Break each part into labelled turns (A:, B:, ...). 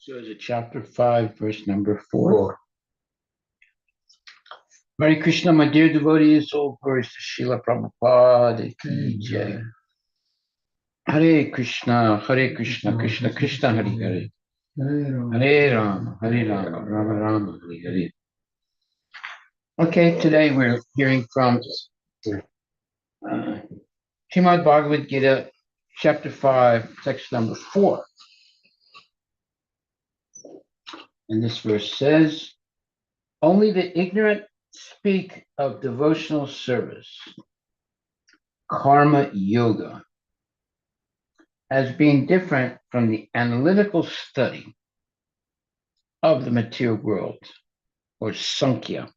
A: So is it chapter 5, verse number 4? Hare Krishna, my dear devotees, all glories to Srila Prabhupada ki jai. Hare Krishna, Krishna Krishna, Hare Hare. Hare Rama, Rama Rama, Hare Hare. Okay, today we're hearing from Srimad Bhagavad Gita, chapter 5, text number 4. And this verse says, only the ignorant speak of devotional service, karma yoga, as being different from the analytical study of the material world, or Sankhya.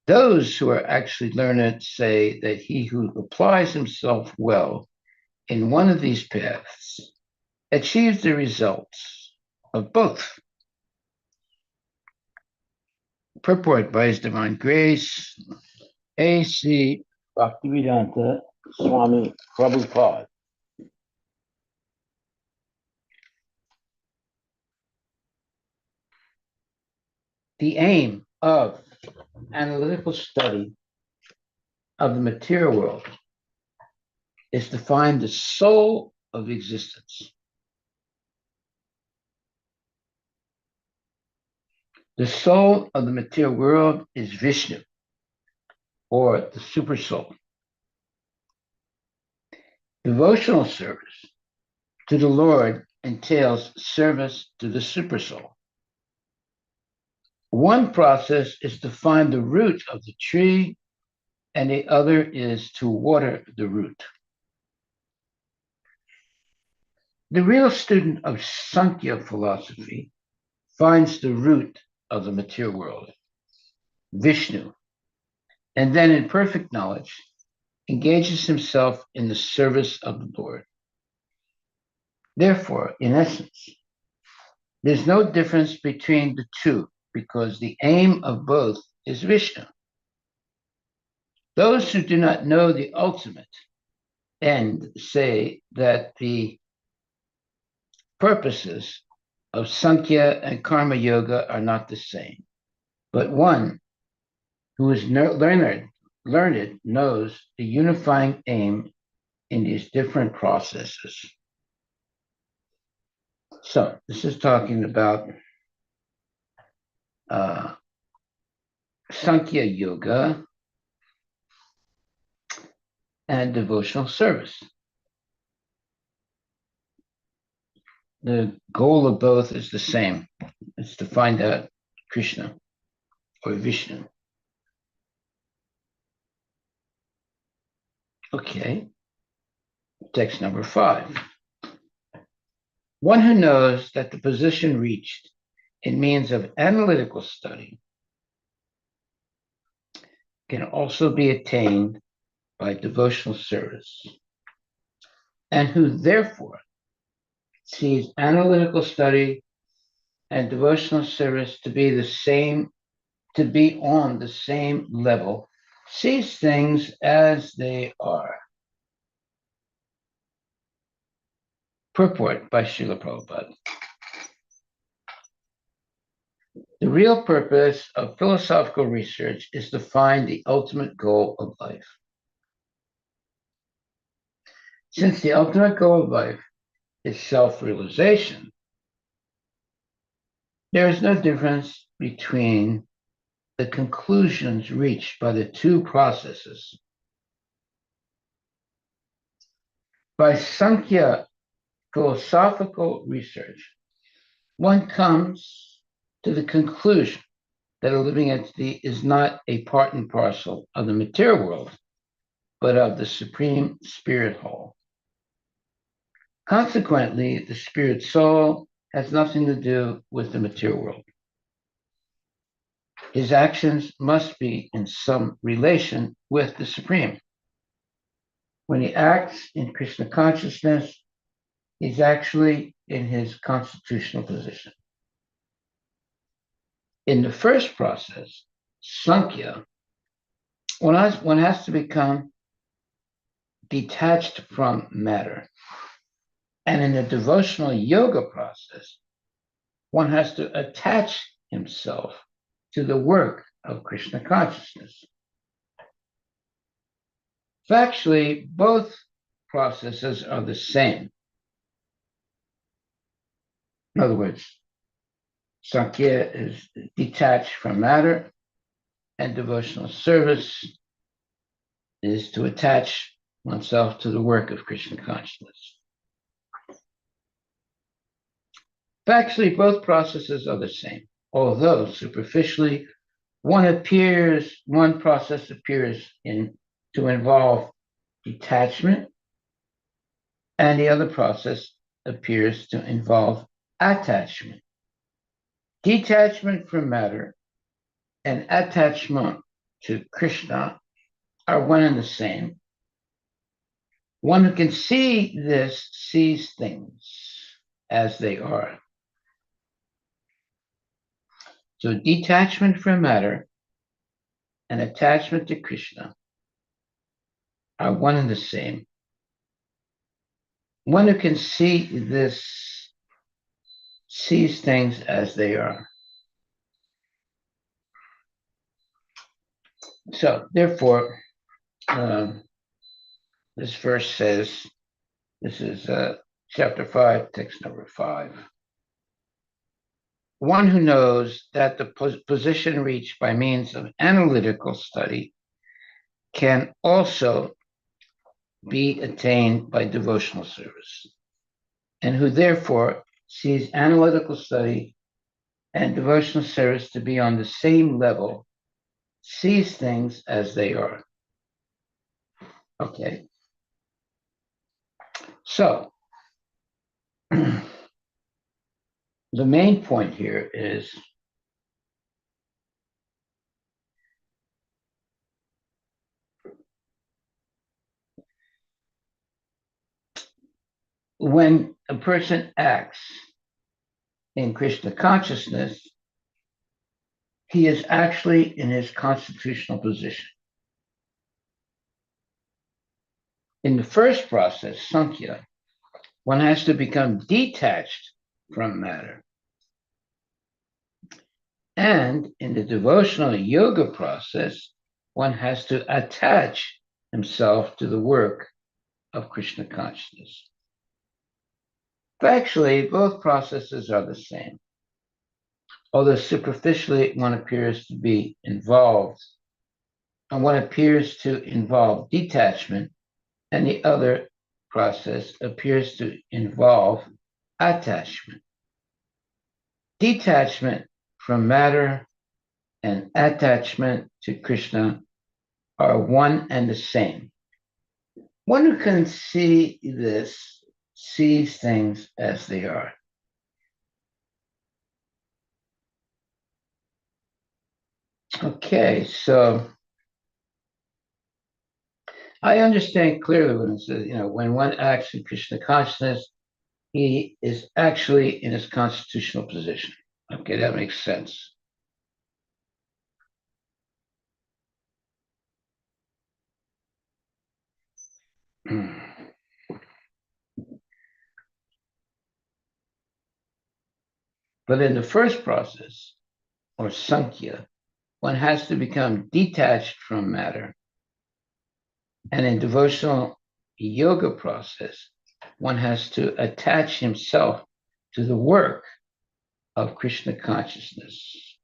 A: Those who are actually learned say that he who applies himself well in one of these paths achieves the results of both. Purport by His Divine Grace, A.C. Bhaktivedanta Swami Prabhupada. The aim of analytical study of the material world is to find the soul of existence. The soul of the material world is Vishnu, or the super soul. Devotional service to the Lord entails service to the super soul. One process is to find the root of the tree, and the other is to water the root. The real student of Sankhya philosophy finds the root of the material world, Vishnu, and then in perfect knowledge engages himself in the service of the Lord. Therefore, in essence, there's no difference between the two because the aim of both is Vishnu. Those who do not know the ultimate end say that the purposes of Sankhya and Karma Yoga are not the same. But one who is learned knows the unifying aim in these different processes. So this is talking about Sankhya Yoga and devotional service. The goal of both is the same. It's to find out Krishna or Vishnu. Okay. Text number 5. One who knows that the position reached in means of analytical study can also be attained by devotional service, and who therefore sees analytical study and devotional service to be on the same level, sees things as they are. Purport by Srila Prabhupada. The real purpose of philosophical research is to find the ultimate goal of life. Since the ultimate goal of life is self-realization, there is no difference between the conclusions reached by the two processes. By Sankhya philosophical research, one comes to the conclusion that a living entity is not a part and parcel of the material world, but of the Supreme Spirit whole. Consequently, the spirit soul has nothing to do with the material world. His actions must be in some relation with the Supreme. When he acts in Krishna consciousness, he's actually in his constitutional position. In the first process, Sankhya, one has to become detached from matter. And in the devotional yoga process, one has to attach himself to the work of Krishna consciousness. Factually, both processes are the same. In other words, Sankhya is detached from matter, and devotional service is to attach oneself to the work of Krishna consciousness. Factually, both processes are the same, although superficially, one process appears to involve detachment, and the other process appears to involve attachment. Detachment from matter and attachment to Krishna are one and the same. One who can see this sees things as they are. So detachment from matter and attachment to Krishna are one and the same. One who can see this sees things as they are. So therefore, this verse says, this is chapter 5, text number 5. One who knows that the position reached by means of analytical study can also be attained by devotional service, and who therefore sees analytical study and devotional service to be on the same level, sees things as they are. Okay. So, the main point here is when a person acts in Krishna consciousness, he is actually in his constitutional position. In the first process, Sankhya, one has to become detached from matter. And in the devotional yoga process, one has to attach himself to the work of Krishna consciousness. Factually, both processes are the same, although superficially one appears to be involved, and one appears to involve detachment, and the other process appears to involve attachment. Detachment from matter and attachment to Krishna are one and the same. One who can see this sees things as they are. Okay, so I understand clearly when it says, when one acts in Krishna consciousness, he is actually in his constitutional position. Okay, that makes sense. But in the first process, or Sankhya, one has to become detached from matter. And in devotional yoga process, one has to attach himself to the work of Krishna consciousness.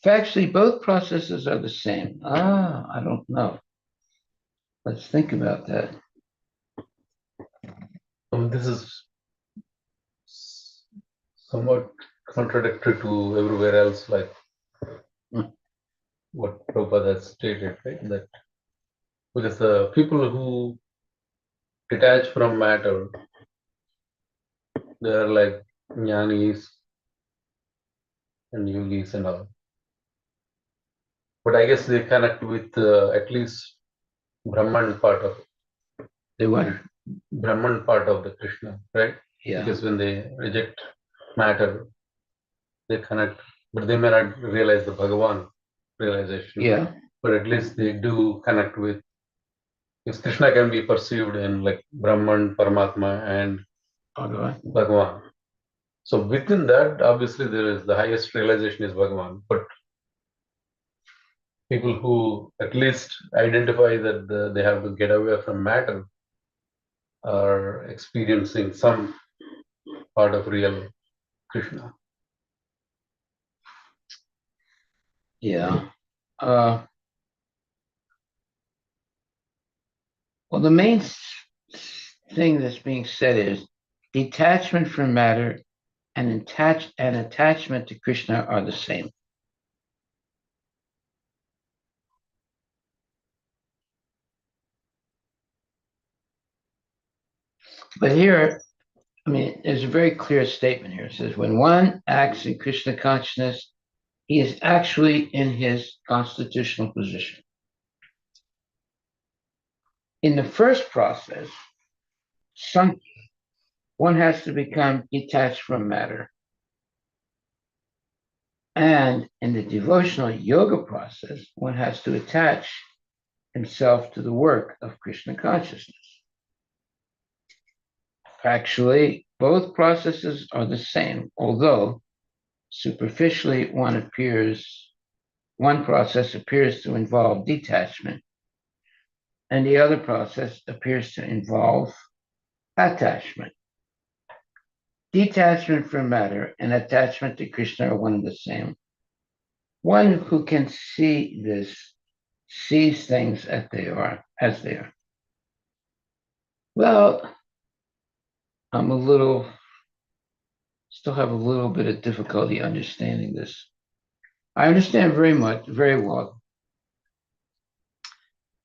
A: Factually, both processes are the same. I don't know. Let's think about that.
B: This is somewhat contradictory to everywhere else, like what Prabhupada has stated, right? That because the people who detach from matter, they are like jnanis and yogis and all. But I guess they connect with at least Brahman part of it.
A: They what?
B: Brahman part of the Krishna, right?
A: Yeah.
B: Because when they reject matter, they connect, but they may not realize the Bhagavan realization.
A: Yeah.
B: But at least they do connect with, because Krishna can be perceived in like Brahman, Paramatma, and
A: Bhagavan.
B: Bhagavan. So within that, obviously, there is the highest realization is Bhagavan. But people who at least identify that they have to get away from matter are experiencing some part of real Krishna.
A: Yeah. Well, the main thing that's being said is detachment from matter and attachment to Krishna are the same. But here, I mean, there's a very clear statement here. It says, when one acts in Krishna consciousness, he is actually in his constitutional position. In the first process, Sankhya, one has to become detached from matter. And in the devotional yoga process, one has to attach himself to the work of Krishna consciousness. Actually, both processes are the same, although superficially one process appears to involve detachment, and the other process appears to involve attachment. Detachment from matter and attachment to Krishna are one and the same. One who can see this sees things as they are. Well, still have a little bit of difficulty understanding this. I understand very well,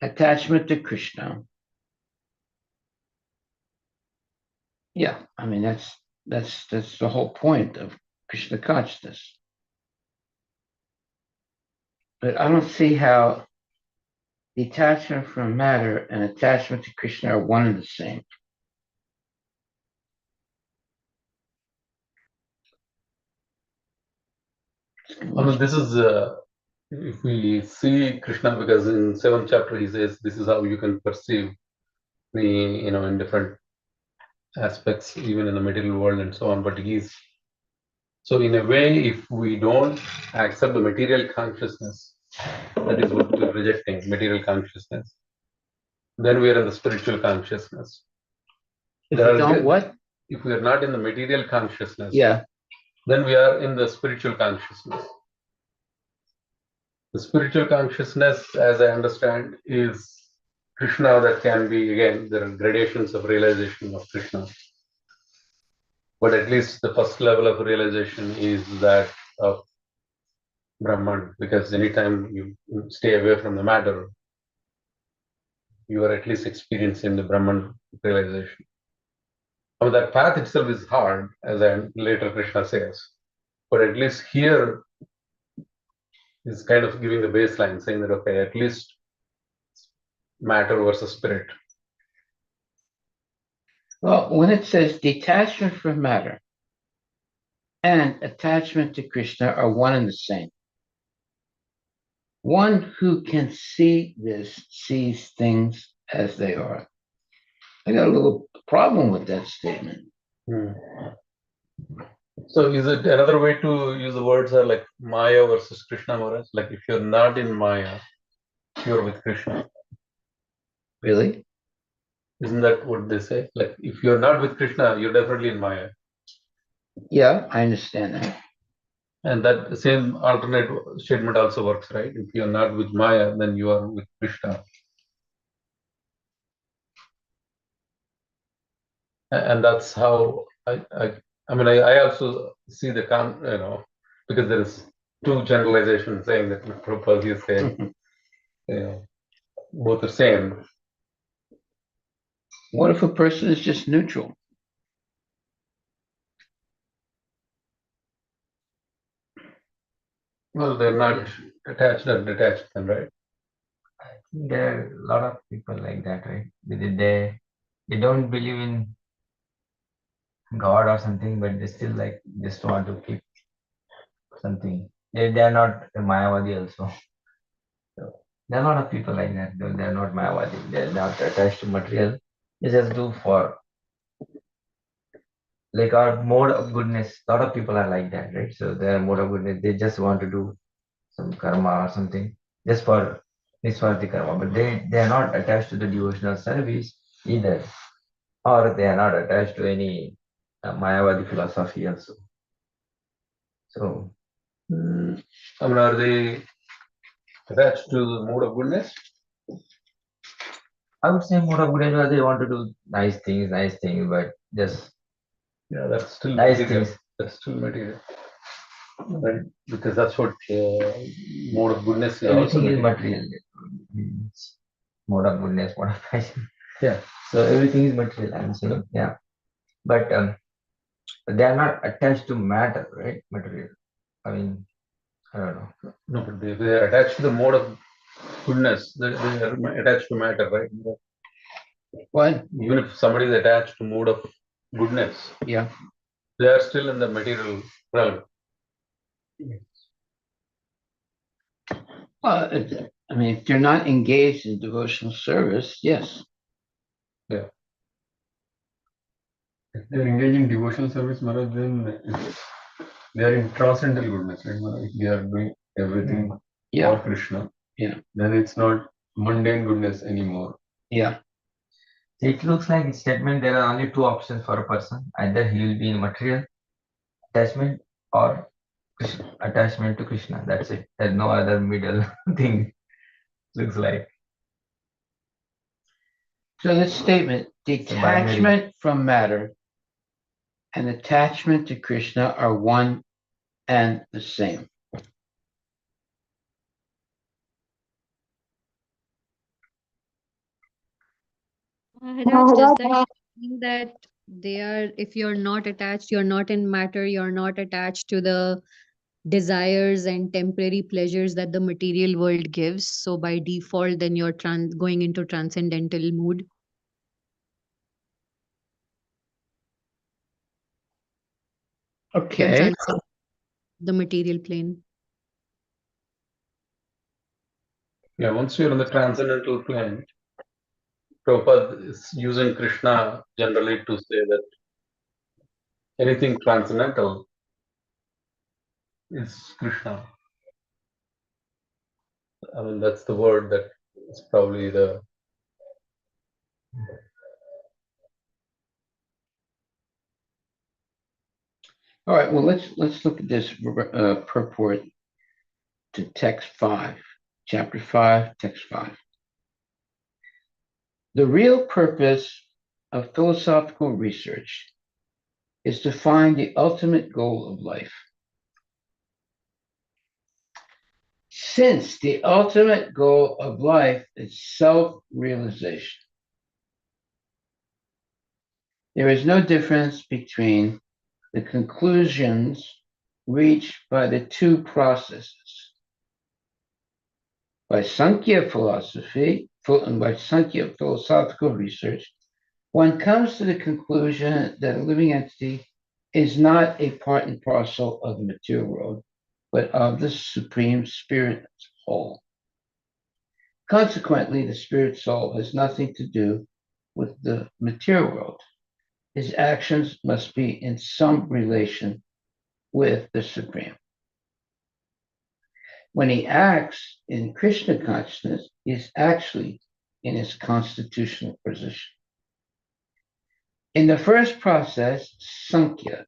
A: attachment to Krishna. Yeah, I mean that's the whole point of Krishna consciousness. But I don't see how detachment from matter and attachment to Krishna are one and the same.
B: I mean, this is if we see Krishna, because in 7th chapter he says this is how you can perceive me, in different aspects, even in the material world and so on. But so in a way, if we don't accept the material consciousness, that is what we're rejecting, material consciousness, then we are in the spiritual consciousness.
A: If we don't what?
B: If we are not in the material consciousness,
A: Yeah.
B: then we are in the spiritual consciousness. The spiritual consciousness, as I understand, is Krishna. That can be, again, there are gradations of realization of Krishna. But at least the first level of realization is that of Brahman, because anytime you stay away from the matter, you are at least experiencing the Brahman realization. I mean, that path itself is hard, as later Krishna says. But at least here is kind of giving the baseline, saying that, okay, at least matter versus spirit.
A: Well, when it says detachment from matter and attachment to Krishna are one and the same, one who can see this sees things as they are. I got a little problem with that statement.
B: So is it another way to use the words are like Maya versus Krishna, Maharaj? Like if you're not in Maya, you're with Krishna.
A: Really?
B: Isn't that what they say? Like if you're not with Krishna, you're definitely in Maya.
A: Yeah, I understand that.
B: And that same alternate statement also works, right? If you're not with Maya, then you are with Krishna. And that's how I also see the because there is two generalizations saying that Prabhupada is saying both are same.
A: What if a person is just neutral?
B: Well, they're not attached or detached, then, right?
C: I think there are a lot of people like that, right? They don't believe in God or something, but they still like just want to keep something. They are not a Mayavadi also. So there are a lot of people like that. They are not Mayavadi. They are not attached to material. They just do for like our mode of goodness. A lot of people are like that, right? So their mode of goodness, they just want to do some karma or something just for Niswarthi karma, but they are not attached to the devotional service either, or they are not attached to any Mayavadi philosophy also. So
B: I mean, are they attached to the mode of goodness?
C: I would say mode of goodness, they want to do nice things, but just
B: Yeah, that's still
C: nice
B: material.
C: things.
B: That's still material, right? Because that's what mode of goodness is also
C: Everything is
B: material.
C: material. Mode of goodness, mode of passion.
B: Yeah.
C: So everything is material. I'm saying, yeah. But they are not attached to matter, right? Material. I mean, I don't know.
B: No, but they are attached to the mode of goodness. They are attached to matter, right?
A: What?
B: Even if somebody is attached to mode of goodness,
A: Yeah.
B: they are still in the material realm.
A: Well, I mean, if they're not engaged in devotional service, yes.
B: Yeah.
D: If they're engaging devotional service, Maharaj, then they are in transcendental goodness, right, Maharaj? If they are doing everything
A: Yeah.
D: for Krishna,
A: Yeah.
D: then it's not mundane goodness anymore.
A: Yeah.
C: It looks like in statement there are only two options for a person. Either he will be in material attachment or attachment to Krishna. That's it. There's no other middle thing. Looks like.
A: So this statement, detachment from matter and attachment to Krishna are one and the same.
E: Maharaj, does that mean that they are, if you're not attached, you're not in matter, you're not attached to the desires and temporary pleasures that the material world gives. So by default, then you're going into transcendental mood. Can
A: Okay.
E: transcend the material plane.
B: Yeah, once you're on the transcendental plane, Prabhupada is using Krishna generally to say that anything transcendental is Krishna. I mean, that's the word that is probably the.
A: All right. Well, let's look at this purport to text 5, chapter 5, text 5. The real purpose of philosophical research is to find the ultimate goal of life. Since the ultimate goal of life is self-realization, there is no difference between the conclusions reached by the two processes. By Sankhya philosophy, and by Sankhya philosophical research, one comes to the conclusion that a living entity is not a part and parcel of the material world, but of the Supreme Spirit whole. Consequently, the spirit soul has nothing to do with the material world. His actions must be in some relation with the Supreme. When he acts in Krishna consciousness, he is actually in his constitutional position. In the first process, Sankhya,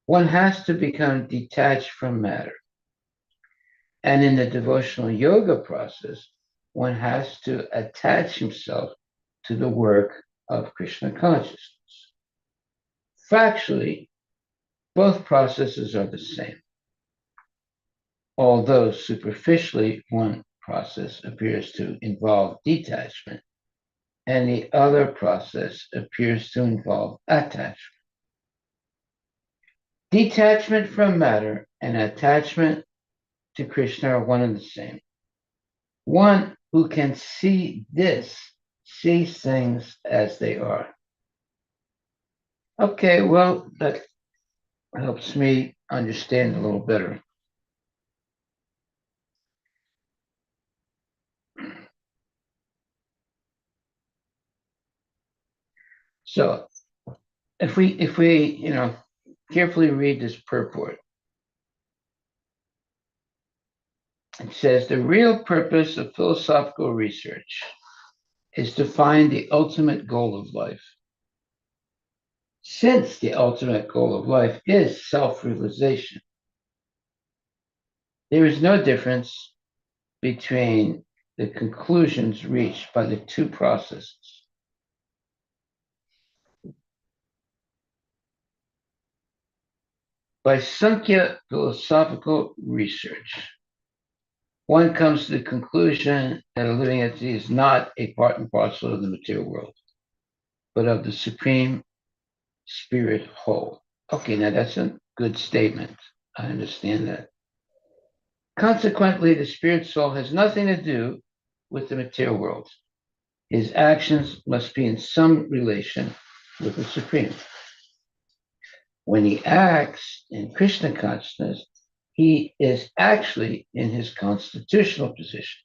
A: one has to become detached from matter. And in the devotional yoga process, one has to attach himself to the work of Krishna consciousness. Factually, both processes are the same, although superficially one process appears to involve detachment and the other process appears to involve attachment. Detachment from matter and attachment to Krishna are one and the same. One who can see this sees things as they are. Okay, well, that helps me understand a little better. So, if we carefully read this purport, it says the real purpose of philosophical research is to find the ultimate goal of life. Since the ultimate goal of life is self-realization, there is no difference between the conclusions reached by the two processes. By Sankhya philosophical research, one comes to the conclusion that a living entity is not a part and parcel of the material world, but of the supreme spirit whole. Okay, now that's a good statement. I understand that. Consequently, the spirit soul has nothing to do with the material world. His actions must be in some relation with the supreme. When he acts in Krishna consciousness, he is actually in his constitutional position.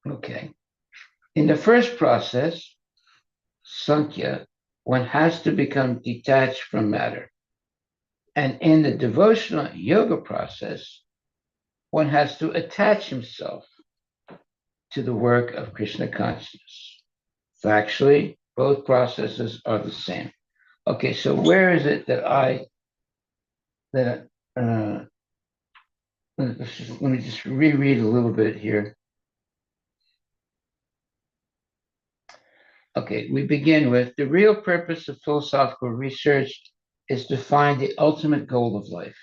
A: Okay. In the first process, Sankhya, one has to become detached from matter. And in the devotional yoga process, one has to attach himself to the work of Krishna consciousness. Factually, both processes are the same. Okay, so where is it that let me just reread a little bit here. Okay, we begin with the real purpose of philosophical research is to find the ultimate goal of life.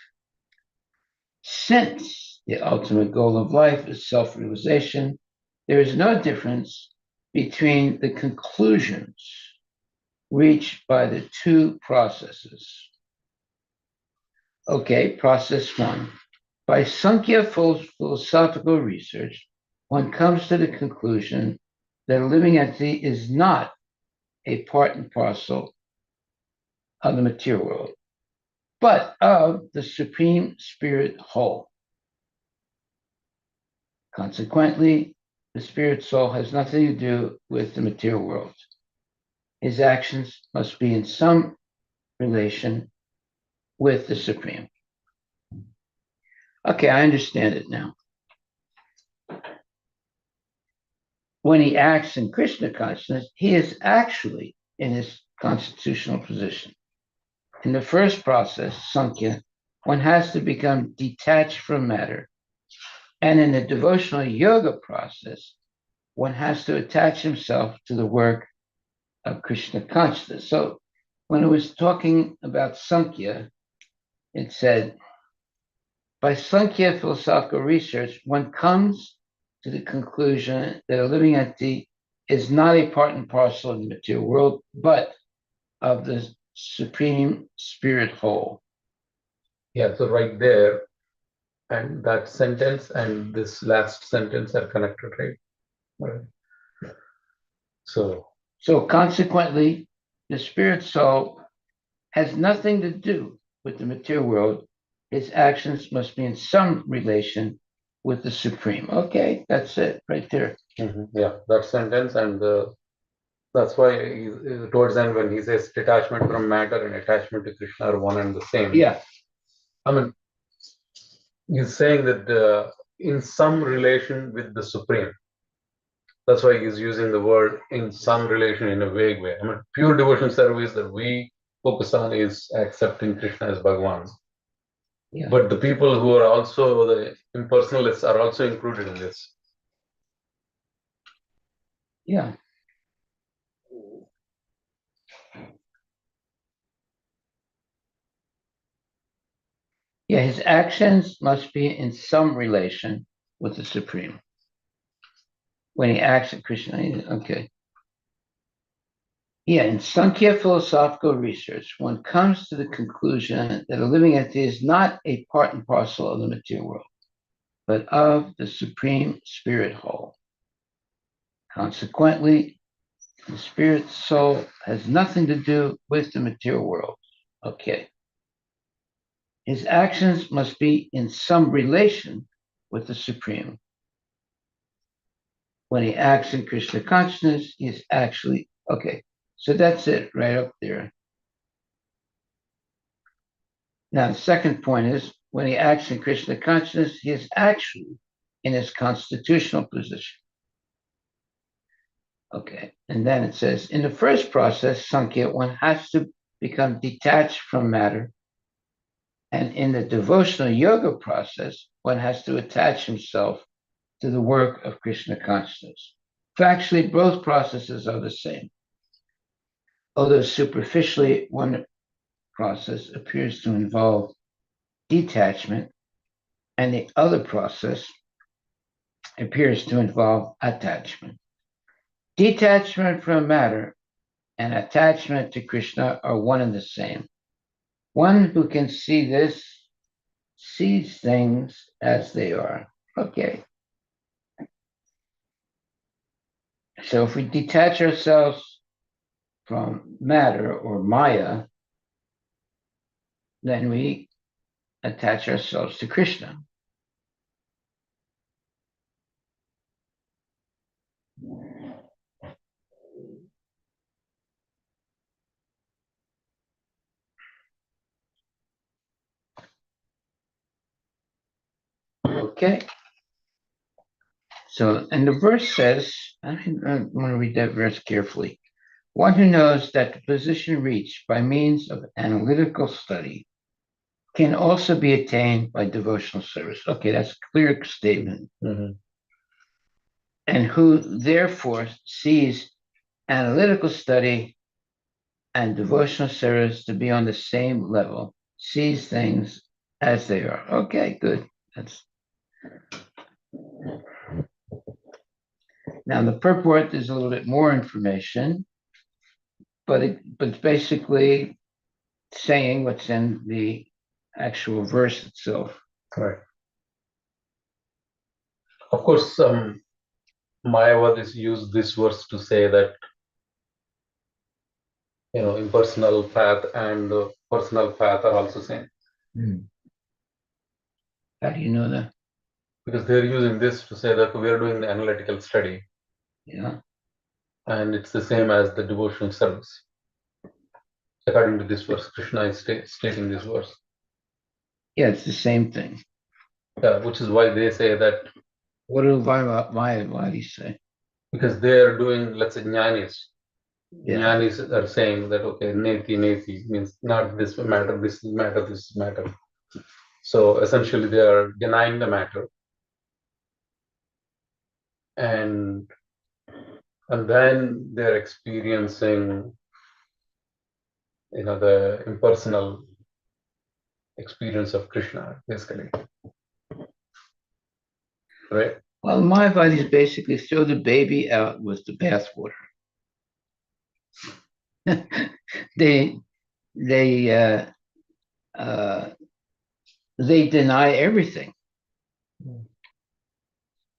A: Since the ultimate goal of life is self-realization, there is no difference between the conclusions reached by the two processes. Okay, process one. By Sankhya philosophical research, one comes to the conclusion that a living entity is not a part and parcel of the material world, but of the supreme spirit whole. Consequently, the spirit soul has nothing to do with the material world. His actions must be in some relation with the supreme. Okay, I understand it now. When he acts in Krishna consciousness, he is actually in his constitutional position. In the first process, Sankhya, one has to become detached from matter. And in the devotional yoga process, one has to attach himself to the work of Krishna consciousness. So when it was talking about Sankhya, it said, by Sankhya philosophical research, one comes to the conclusion that a living entity is not a part and parcel of the material world, but of the supreme spirit whole.
B: Yeah, so right there, and that sentence and this last sentence are connected, right? Right. So
A: consequently, the spirit soul has nothing to do with the material world. His actions must be in some relation with the supreme. Okay, that's it right there.
B: yeah, that sentence, and that's why towards the end when he says detachment from matter and attachment to Krishna are one and the same.
A: Yeah.
B: I mean, he's saying that in some relation with the supreme. That's why he's using the word in some relation in a vague way. I mean, pure devotion service that we focus on is accepting Krishna as Bhagavan.
A: Yeah.
B: But the people who are also the impersonalists are also included in this.
A: Yeah. Yeah, his actions must be in some relation with the supreme. When he acts at Krishna, okay. Yeah, in Sankhya philosophical research, one comes to the conclusion that a living entity is not a part and parcel of the material world, but of the supreme spirit whole. Consequently, the spirit soul has nothing to do with the material world. Okay. His actions must be in some relation with the supreme. When he acts in Krishna consciousness, he is actually, okay. So that's it right up there. Now, the second point is when he acts in Krishna consciousness, he is actually in his constitutional position. Okay, and then it says, in the first process, Sankhya, one has to become detached from matter. And in the devotional yoga process, one has to attach himself to the work of Krishna consciousness. Factually, both processes are the same. Although superficially, one process appears to involve detachment, and the other process appears to involve attachment. Detachment from matter and attachment to Krishna are one and the same. One who can see this sees things as they are. Okay. So if we detach ourselves from matter or Maya, then we attach ourselves to Krishna. Okay. So, and the verse says, I want to read that verse carefully. One who knows that the position reached by means of analytical study can also be attained by devotional service. Okay, that's a clear statement.
B: Mhm.
A: And who therefore sees analytical study and devotional service to be on the same level, sees things as they are. Okay, good. That's now the purport is a little bit more information, but it's basically saying what's in the actual verse itself.
B: Right. Of course, Mayavadis use this verse to say that impersonal path and personal path are also same,
A: How do you know that?
B: because they're using this to say that we are doing the analytical study,
A: Yeah.
B: and it's the same as the devotional service. According to this verse, Krishna is stating this verse,
A: Yeah, it's the same thing.
B: which is why they say that,
A: What do Mayavadi say?
B: because they are doing, let's say, jnanis.
A: Yeah.
B: Jnanis are saying that, okay, neti means not this matter, this matter, this matter. So essentially, they are denying the matter, and then they're experiencing, the impersonal experience of Krishna, basically, right?
A: Well, Mayavadis basically throw the baby out with the bathwater. they they they deny everything,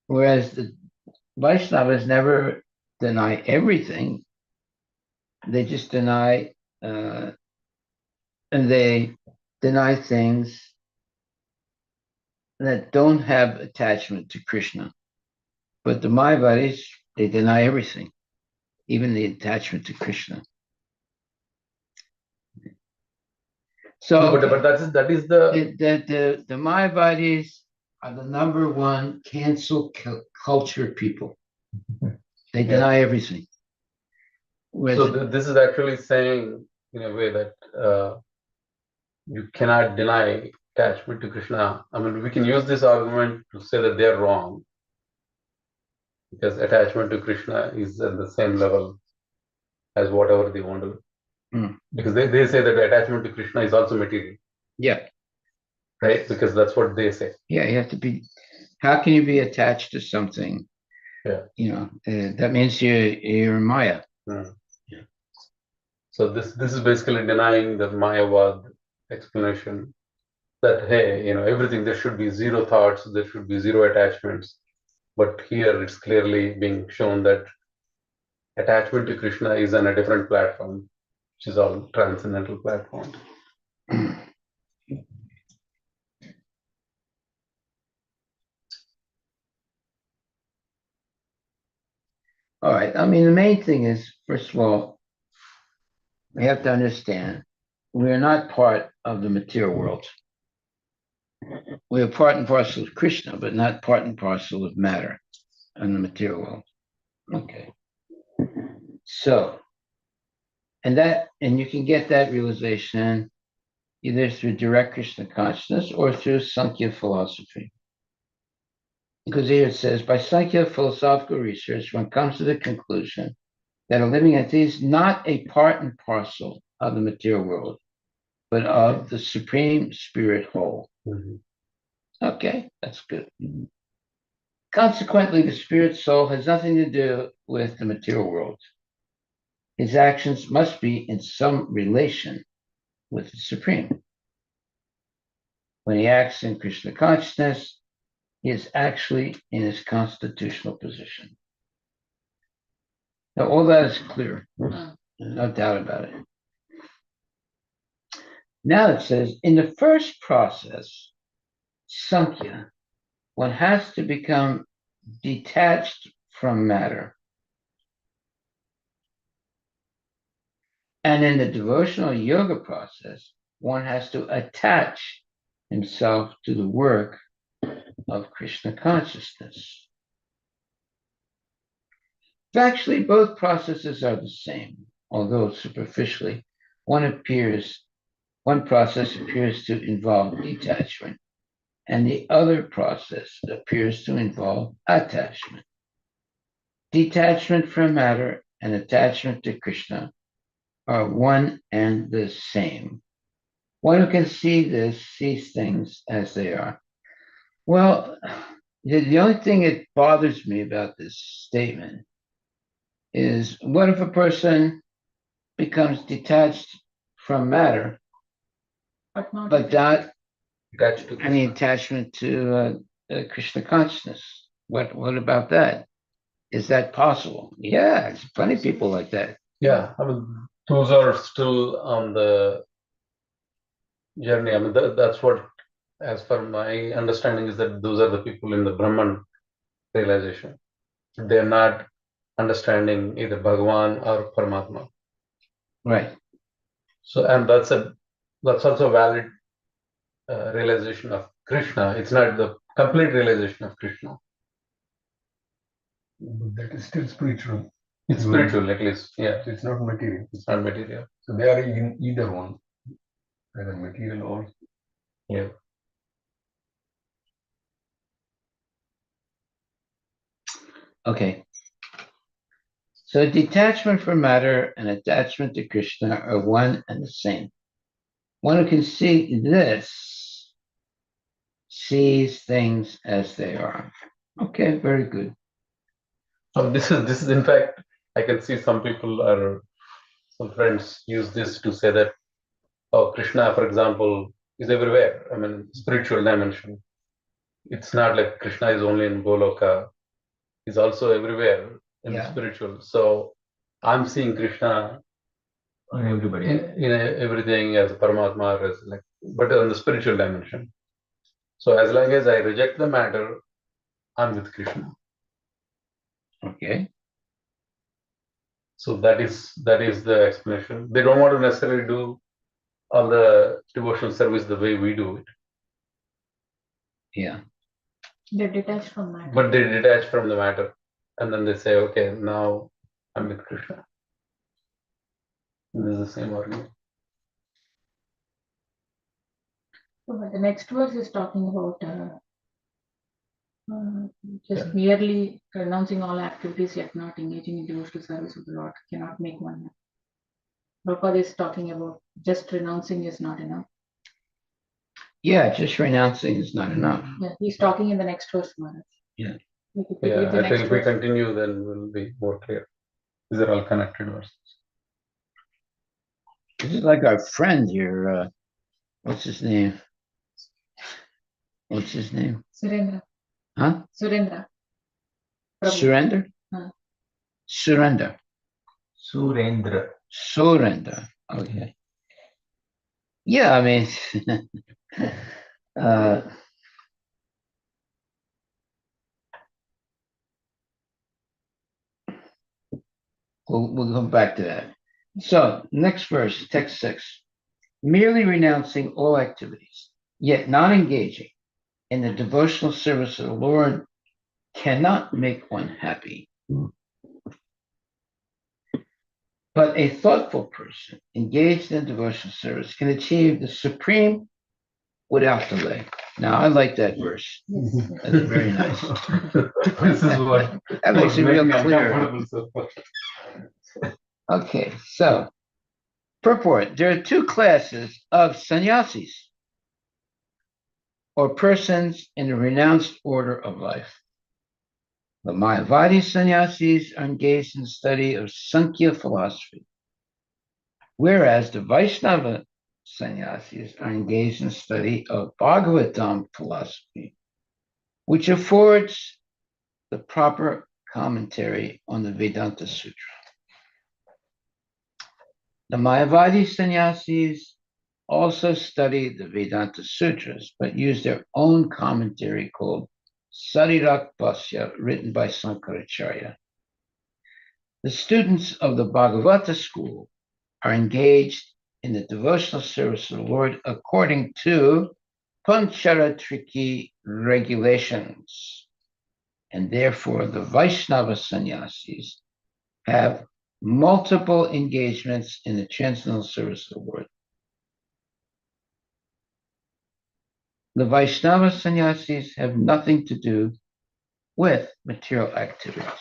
A: whereas the Vaishnavas never deny everything. They just deny, and they deny things that don't have attachment to Krishna. But the Mayavadis, they deny everything, even the attachment to Krishna. So,
B: No, but that is the
A: the Mayavadis are the number one cancel culture people. They deny everything.
B: so this is actually saying in a way that you cannot deny attachment to Krishna. I mean, we can use this argument to say that they are wrong, because attachment to Krishna is at the same level as whatever they want to. Because they say that attachment to Krishna is also material.
A: Yeah.
B: Right? Because that's what they say.
A: Yeah, you have to be. How can you be attached to something?
B: Yeah.
A: That means you're Maya.
B: Yeah. So this is basically denying the Mayavad explanation that, hey, everything, there should be zero thoughts, there should be zero attachments. But here it's clearly being shown that attachment to Krishna is on a different platform, which is all transcendental platform.
A: All right. I mean, the main thing is, first of all, we have to understand we are not part of the material world. We are part and parcel of Krishna, but not part and parcel of matter in the material world. Okay. So, and you can get that realization either through direct Krishna consciousness or through Sankhya philosophy. Because here it says, by Sankhya philosophical research, one comes to the conclusion that a living entity is not a part and parcel of the material world, but of the Supreme Spirit whole.
B: Mhm.
A: Okay, that's good. Consequently, the spirit soul has nothing to do with the material world. His actions must be in some relation with the Supreme. When he acts in Krishna consciousness, he is actually in his constitutional position. Now, all that is clear. There's no doubt about it. Now it says, in the first process, Sankhya, one has to become detached from matter. And in the devotional yoga process, one has to attach himself to the work of Krishna consciousness. Factually, both processes are the same, although superficially, one process appears to involve detachment, and the other process appears to involve attachment. Detachment from matter and attachment to Krishna are one and the same. One who can see this sees things as they are. Well, the only thing that bothers me about this statement is what if a person becomes detached from matter, but not
B: Attached to
A: any
B: Krishna.
A: attachment to Krishna consciousness? What about that? Is that possible? Yeah, there's plenty of people like that.
B: Yeah, I mean, those are still on the journey. I mean, that's what, as per my understanding, is that those are the people in the Brahman realization. They're not understanding either Bhagavan or Paramatma.
A: Right.
B: So, and that's also a valid realization of Krishna. It's not the complete realization of Krishna.
D: But that is still spiritual.
B: It's spiritual, at least. Yeah,
D: So it's not material.
B: it's not material.
D: So they are in either one, either material or
B: Yeah.
A: Okay. So detachment from matter and attachment to Krishna are one and the same. One who can see this sees things as they are. Okay, very good.
B: So this is in fact, I can see some friends use this to say that, oh, Krishna, for example, is everywhere. I mean, spiritual dimension. It's not like Krishna is only in Goloka. He's also everywhere in the spiritual. So I'm seeing Krishna
C: On everybody.
B: in everything as a Paramatma, as like, but on the spiritual dimension. So as long as I reject the matter, I'm with Krishna.
A: Okay.
B: So that is the explanation. They don't want to necessarily do all the devotional service the way we do it.
A: Yeah.
F: They're detached from matter.
B: But they detach from the matter. And then they say, okay, now I'm with Krishna. This is the same argument.
F: So, but the next verse is talking about just merely renouncing all activities yet not engaging in devotional service of the Lord cannot make one happy. Prabhupada is talking about just renouncing is not enough.
A: Yeah, just renouncing is not enough.
F: Yeah, he's talking in the next verse, Maharaj.
A: Yeah.
F: Like if we read
B: Yeah,
F: the
B: I
F: next
B: think if we
F: verse,
B: continue, then we'll be more clear. These are all connected verses.
A: This is like our friend here. What's his name? What's his name?
F: Surendra.
A: Huh?
F: Surendra. Prabhu.
A: Surrender?
F: Huh.
A: Surrender.
C: Surendra.
A: Surrender. Okay. Yeah, I mean, uh, we'll come back to that. So, next verse, text 6. Merely renouncing all activities, yet not engaging in the devotional service of the Lord cannot make one happy. But a thoughtful person engaged in devotional service can achieve the supreme without delay. Now, I like that verse. That's very nice.
D: This is what
A: That makes it real
D: make me
A: clear.
D: uncomfortable, sir.
A: Okay, so purport. There are two classes of sannyasis, or persons in the renounced order of life. The Mayavadi sannyasis are engaged in the study of Sankhya philosophy, whereas the Vaishnava sannyasis are engaged in the study of Bhagavatam philosophy, which affords the proper commentary on the Vedanta Sutra. The Mayavadi sannyasis also study the Vedanta Sutras, but use their own commentary called Sarirak Bhasya, written by Sankaracharya. The students of the Bhagavata school are engaged in the devotional service of the Lord according to Pancharatriki regulations, and therefore the Vaishnava sannyasis have multiple engagements in the transcendental service of the Lord. The Vaishnava sannyasis have nothing to do with material activities,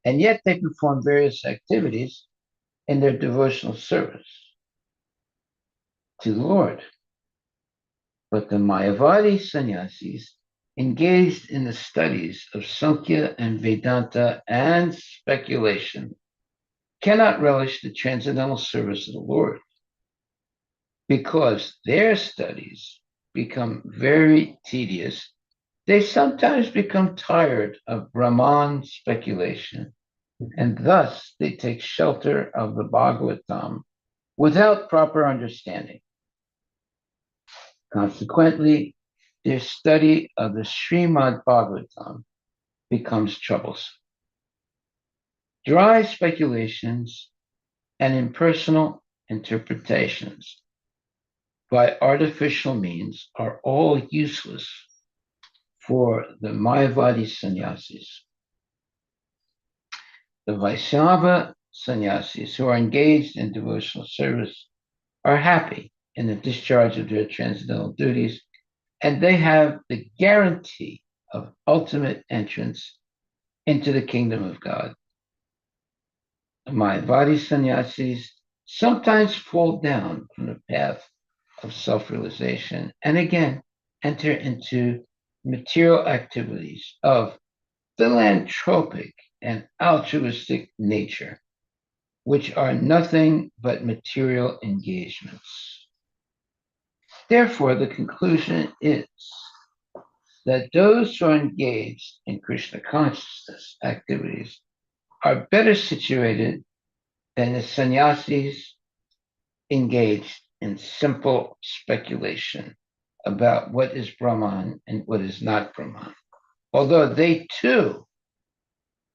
A: and yet they perform various activities in their devotional service to the Lord. But the Mayavadi sannyasis engaged in the studies of Sankhya and Vedanta and speculation cannot relish the transcendental service of the Lord because their studies become very tedious. They sometimes become tired of Brahman speculation, and thus they take shelter of the Bhagavatam without proper understanding. Consequently, their study of the Srimad Bhagavatam becomes troublesome. Dry speculations and impersonal interpretations by artificial means are all useless for the Mayavadi sannyasis. The Vaishnava sannyasis who are engaged in devotional service are happy in the discharge of their transcendental duties, and they have the guarantee of ultimate entrance into the kingdom of God. The Mayavadi sannyasis sometimes fall down from the path of self-realization and again enter into material activities of philanthropic and altruistic nature, which are nothing but material engagements. Therefore, the conclusion is that those who are engaged in Krishna consciousness activities are better situated than the sannyasis engaged in simple speculation about what is Brahman and what is not Brahman. Although they too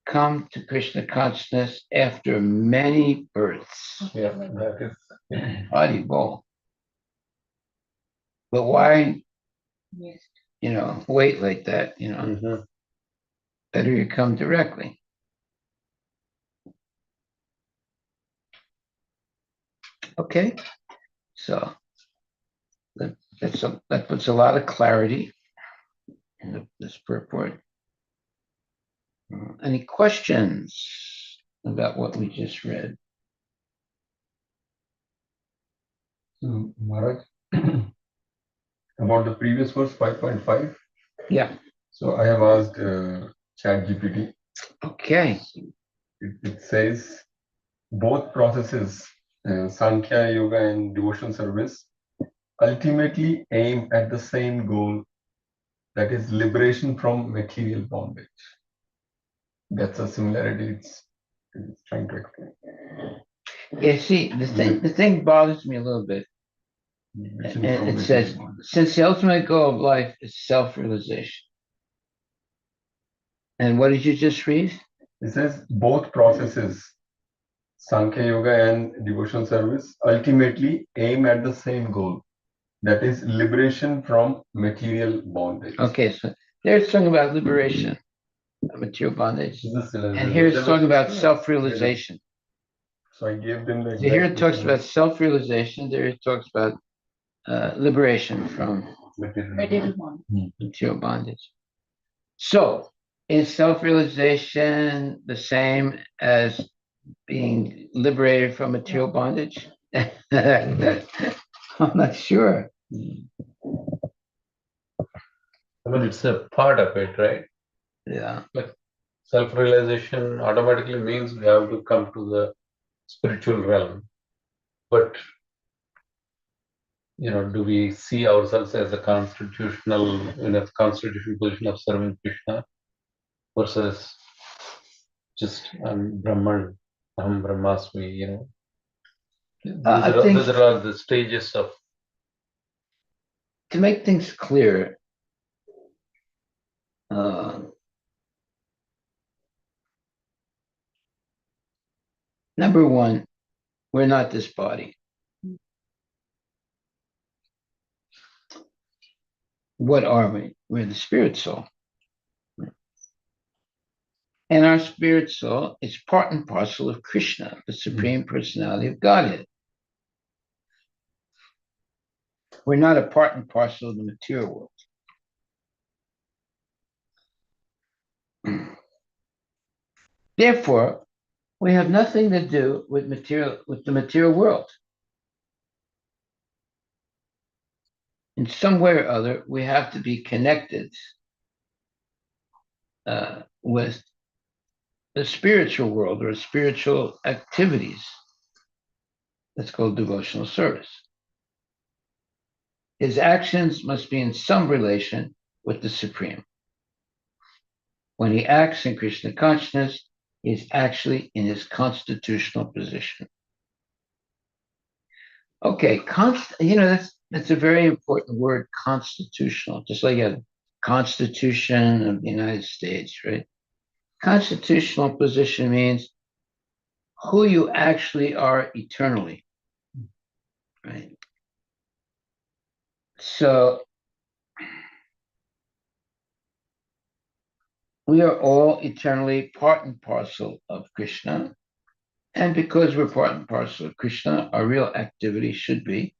A: come to Krishna consciousness after many births.
B: Yeah, that is.
A: Haribol. But why,
F: Yes.
A: wait like that,
B: Mhm.
A: better you come directly. Okay, so that puts a lot of clarity in this purport. Any questions about what we just read?
D: So, Maharaj, about the previous verse 5.5.
A: Yeah.
D: So I have asked ChatGPT.
A: Okay.
D: It says both processes, Sankhya Yoga and devotional service, ultimately aim at the same goal, that is liberation from material bondage. That's a similarity it's trying to explain.
A: Yeah, see, the thing bothers me a little bit.
D: Liberation
A: And
D: from
A: it
D: material
A: says,
D: bondage.
A: since the ultimate goal of life is self-realization. And what did you just read?
D: It says both processes, Sankhya Yoga and devotional service ultimately aim at the same goal, that is liberation from material bondage.
A: Okay, so there it's talking about liberation, material bondage. And here it's talking about self-realization.
D: So I gave them the
A: So here it
D: exact
A: talks
D: difference.
A: about self-realization, there it talks about liberation from
F: Material bond.
A: material bondage. So is self-realization the same as being liberated from material bondage? I'm not sure.
B: I mean, it's a part of it, right?
A: Yeah.
B: Self-realization automatically means we have to come to the spiritual realm. But, do we see ourselves as a constitutional position of serving Krishna versus just Brahman, Aham Brahmasmi,
A: I think
B: those are all the stages of.
A: to make things clear, number one, we're not this body. What are we? We're the spirit soul. And our spirit soul is part and parcel of Krishna, the Supreme Personality of Godhead. We're not a part and parcel of the material world. Therefore, we have nothing to do with the material world. In some way or other, we have to be connected with the spiritual world or spiritual activities. That's called devotional service. His actions must be in some relation with the Supreme. When he acts in Krishna consciousness, he is actually in his constitutional position. Okay, that's a very important word, constitutional, just like a Constitution of the United States, right? Constitutional position means who you actually are eternally, right? So we are all eternally part and parcel of Krishna. And because we're part and parcel of Krishna, our real activity should be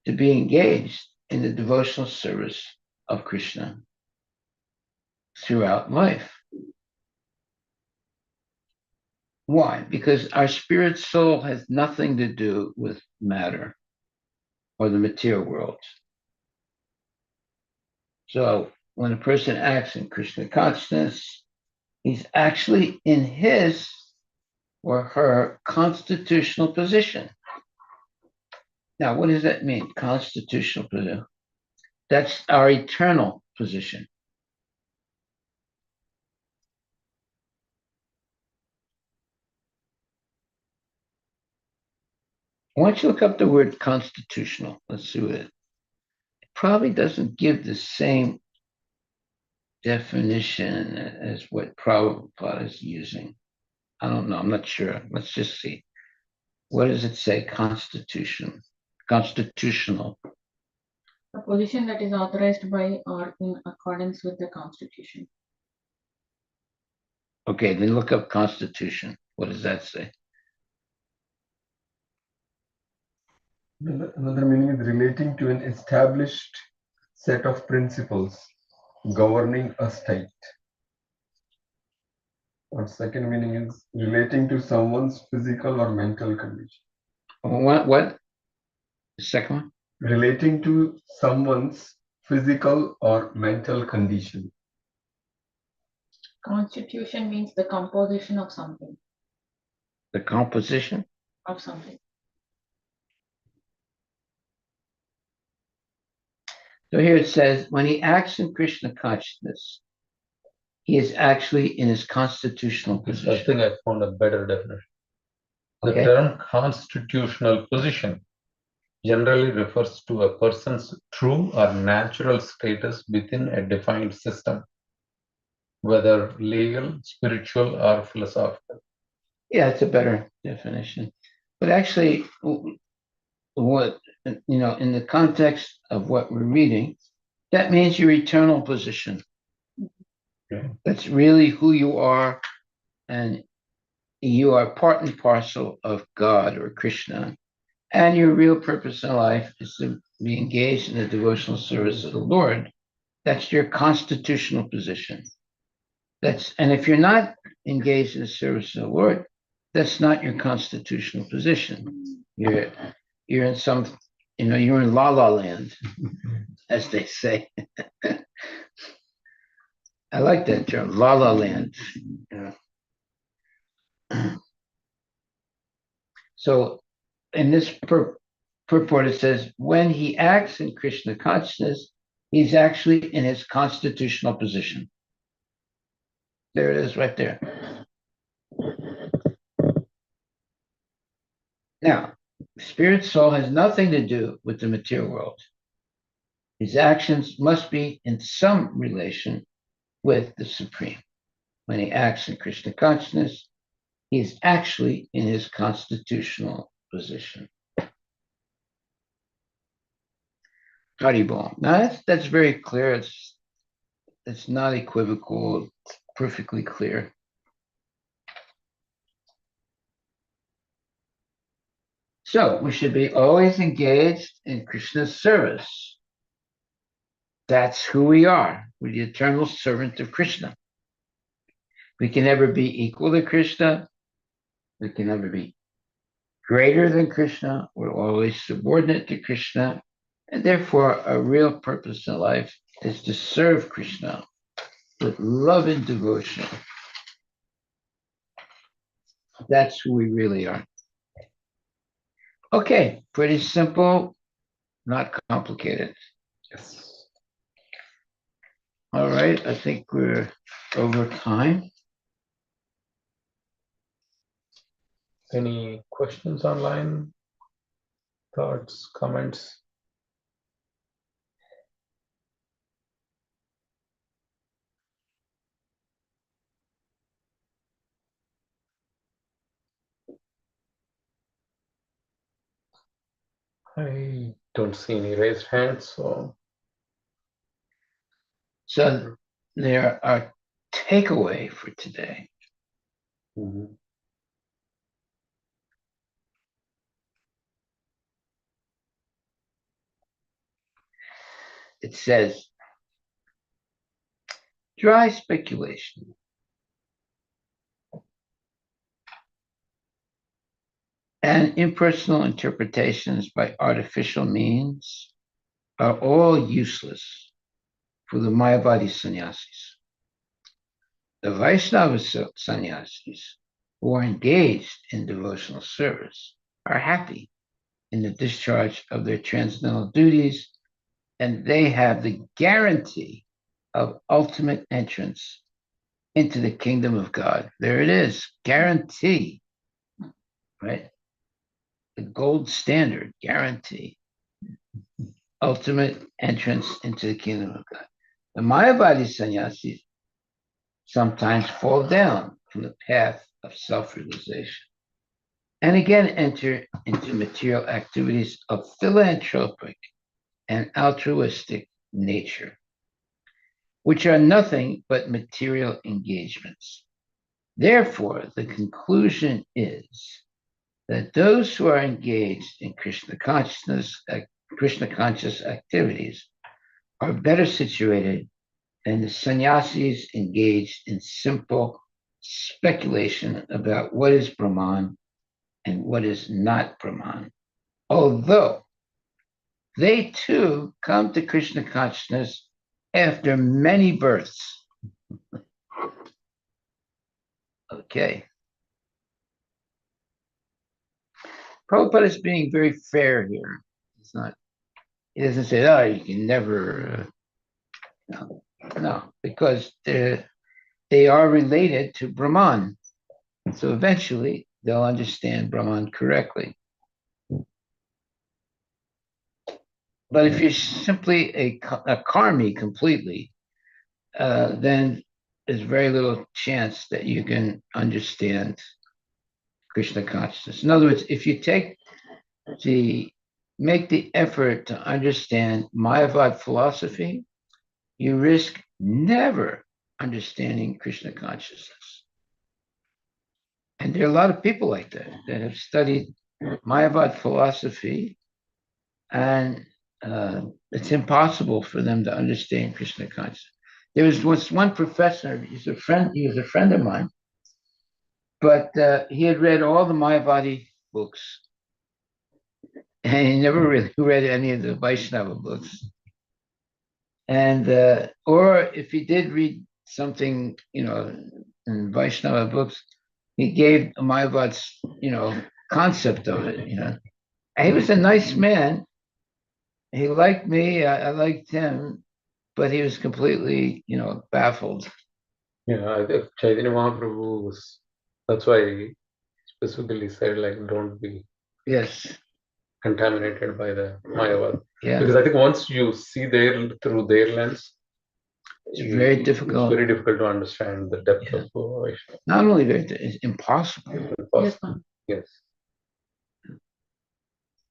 A: to be engaged in the devotional service of Krishna throughout life. Why? Because our spirit soul has nothing to do with matter or the material world. So when a person acts in Krishna consciousness, he's actually in his or her constitutional position. Now, what does that mean? Constitutional position. That's our eternal position. Why don't you look up the word constitutional? Let's see what it probably doesn't give the same definition as what Prabhupada is using. I don't know. I'm not sure. Let's just see. What does it say? Constitutional.
F: A position that is authorized by or in accordance with the Constitution.
A: Okay, then look up constitution. What does that say?
D: Another meaning is relating to an established set of principles governing a state. Or second meaning is relating to someone's physical or mental condition.
A: What? The second one?
D: Relating to someone's physical or mental condition.
F: Constitution means the composition of something.
A: The composition?
F: Of something.
A: So here it says, when he acts in Krishna consciousness, he is actually in his constitutional
B: I
A: position.
B: think I found a better definition. The
A: Okay.
B: term constitutional position generally refers to a person's true or natural status within a defined system, whether legal, spiritual, or philosophical.
A: Yeah, it's a better definition. But actually, what, in the context of what we're reading, that means your eternal position.
D: Okay.
A: That's really who you are, and you are part and parcel of God or Krishna. And your real purpose in life is to be engaged in the devotional service of the Lord. That's your constitutional position. And if you're not engaged in the service of the Lord, that's not your constitutional position. You're in some, you're in la la land, as they say. I like that term, la la land. So in this purport, it says, when he acts in Krishna consciousness, he's actually in his constitutional position. There it is right there. Now, spirit soul has nothing to do with the material world. His actions must be in some relation with the Supreme. When he acts in Krishna consciousness, he is actually in his constitutional position. Haribol. Now that's very clear. It's not equivocal. It's perfectly clear. So we should be always engaged in Krishna's service. That's who we are. We're the eternal servant of Krishna. We can never be equal to Krishna. We can never be greater than Krishna. We're always subordinate to Krishna. And therefore, our real purpose in life is to serve Krishna with love and devotion. That's who we really are. Okay, pretty simple, not complicated.
B: Yes.
A: All right, I think we're over time.
B: Any questions online? Thoughts, comments? I don't see any raised hands, so
A: So there are takeaway for today. It says, dry speculation and impersonal interpretations by artificial means are all useless for the Mayavadi sannyasis. The Vaishnava sannyasis who are engaged in devotional service are happy in the discharge of their transcendental duties, and they have the guarantee of ultimate entrance into the kingdom of God. There it is, guarantee, right? The gold standard, guarantee, ultimate entrance into the kingdom of God. The Mayavadi sannyasis sometimes fall down from the path of self-realization and again enter into material activities of philanthropic and altruistic nature, which are nothing but material engagements. Therefore, the conclusion is that those who are engaged in Krishna conscious activities are better situated than the sannyasis engaged in simple speculation about what is Brahman and what is not Brahman. Although they too come to Krishna consciousness after many births. Okay. Prabhupada is being very fair here. It's not, he doesn't say, oh, you can never, no, because they are related to Brahman. So eventually they'll understand Brahman correctly. But if you're simply a karmi completely, then there's very little chance that you can understand Krishna consciousness. In other words, if you make the effort to understand Mayavad philosophy, you risk never understanding Krishna consciousness. And there are a lot of people like that have studied Mayavad philosophy, and it's impossible for them to understand Krishna consciousness. There was once one professor, he was a friend of mine, but he had read all the Mayavadi books, and he never really read any of the Vaishnava books. And or if he did read something, in Vaishnava books, he gave Mayavad's, concept of it. And he was a nice man. He liked me. I liked him, but he was completely, baffled.
B: Yeah, I think Chaitanya Mahaprabhu was. That's why he specifically said, like, don't be
A: Yes.
B: contaminated by the Mayavad.
A: Yeah.
B: Because I think once you see through their lens,
A: It's very difficult.
B: It's very difficult to understand the depth of Vaishnava.
A: Not only it's impossible.
F: Yes, ma'am.
B: Yes.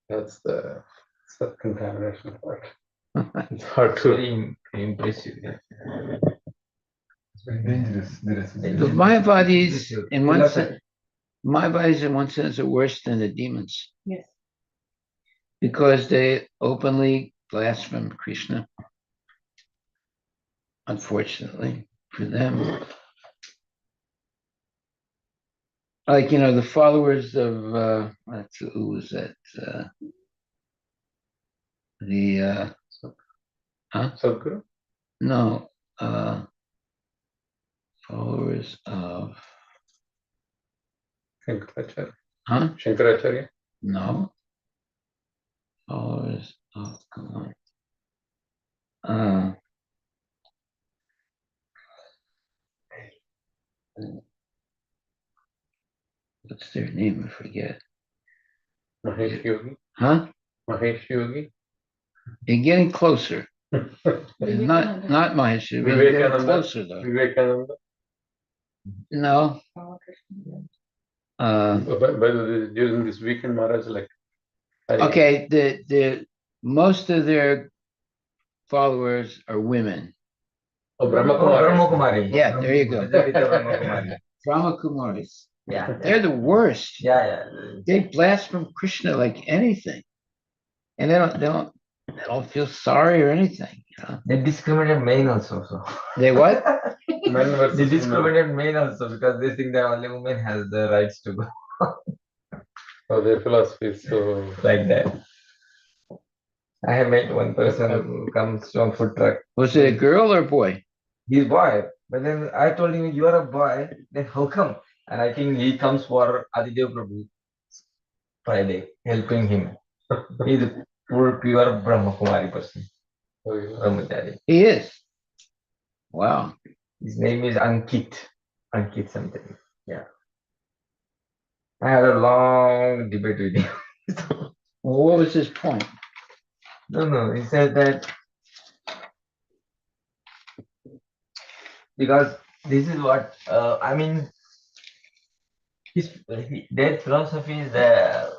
B: That's the contamination part. It's hard
C: It's
B: to.
C: very impressive. Yeah.
D: It's very dangerous.
A: The Mayavadis, in one sense, are worse than the demons
F: Yes.
A: because they openly blaspheme Krishna. Unfortunately for them, like the followers of who was that?
B: Sadhguru?
A: No, followers of
B: Shankaracharya?
A: No, followers of come on. What's their name? I forget.
B: Mahesh Yogi?
A: Huh?
B: Mahesh Yogi?
A: You're getting closer.
F: Vivekananda.
A: Not Mahesh. You're getting closer though.
B: Vivekananda?
A: No.
B: During this weekend, Maharaj, like.
A: Okay, the most of their followers are women.
B: Oh, Brahma Kumari.
C: Brahma Kumari.
A: Yeah, there you go.
C: Brahma Kumari.
A: Brahma Kumaris.
C: Yeah.
A: They're the worst.
C: Yeah.
A: They blaspheme Krishna like anything, and they don't feel sorry or anything.
C: They discriminate men also. So.
A: They what?
B: Men versus
C: They
B: women.
C: discriminate men also because they think that only women has the rights to go
B: Oh, their philosophy is so.
C: like that. I have met one person who comes from food truck.
A: Was it a girl or a boy?
C: He's boy. But then I told him, you are a boy, then how come? And I think he comes for Adidev Prabhu Friday, helping him. He's a pure Brahma Kumari person.
B: Oh, yeah.
C: Brahmachari.
A: He is. Wow.
C: His name is Ankit. Ankit something. Yeah. I had a long debate with him.
A: Well, what was his point?
C: No. He said that because this is what I mean. Their philosophy is the